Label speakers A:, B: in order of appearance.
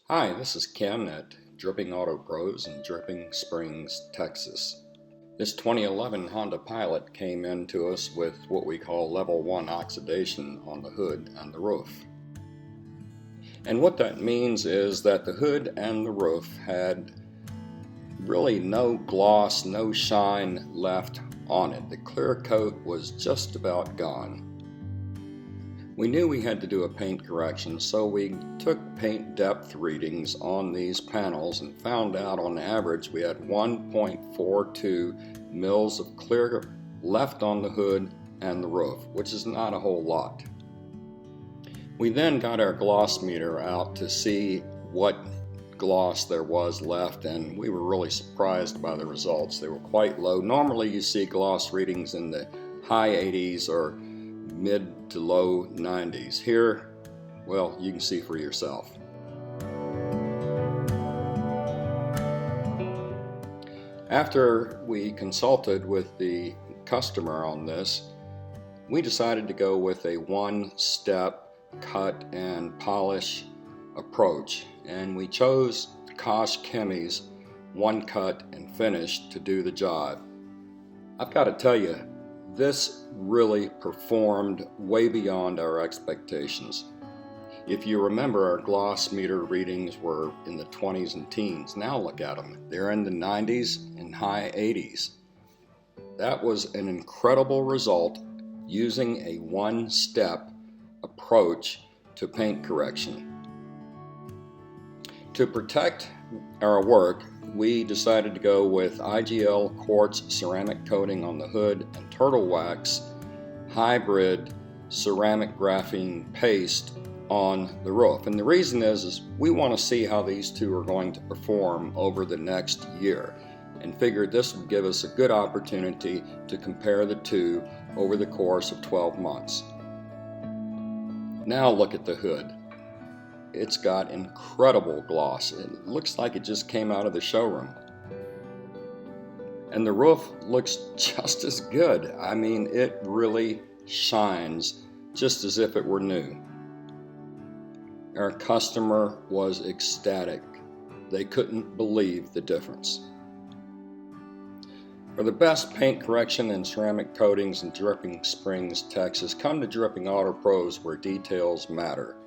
A: Hi, this is Ken at Dripping Auto Pros in Dripping Springs, Texas. This 2011 Honda Pilot came into us with what we call level 1 oxidation on the hood and the roof. And what that means is that the hood and the roof had really no gloss, no shine left on it. The clear coat was just about gone. We knew we had to do a paint correction, so we took paint depth readings on these panels and found out on average we had 1.42 mils of clear left on the hood and the roof, which is not a whole lot. We then got our gloss meter out to see what gloss there was left, and we were really surprised by the results. They were quite low. Normally you see gloss readings in the high 80s or mid to low 90s. Here, well, you can see for yourself. After we consulted with the customer on this, we decided to go with a one-step cut and polish approach, and we chose Koch Chemie's one cut and finish to do the job. I've got to tell you, this really performed way beyond our expectations. If you remember, our gloss meter readings were in the 20s and teens. Now look at them. They're in the 90s and high 80s. That was an incredible result using a one-step approach to paint correction. To protect our work, we decided to go with IGL Quartz ceramic coating on the hood and Turtle Wax hybrid ceramic graphene paste on the roof. And the reason is we want to see how these two are going to perform over the next year, and figured this would give us a good opportunity to compare the two over the course of 12 months. Now look at the hood. It's got incredible gloss. It looks like it just came out of the showroom. And the roof looks just as good. I mean, it really shines just as if it were new. Our customer was ecstatic. They couldn't believe the difference. For the best paint correction and ceramic coatings in Dripping Springs, Texas, come to Dripping Auto Pros, where details matter.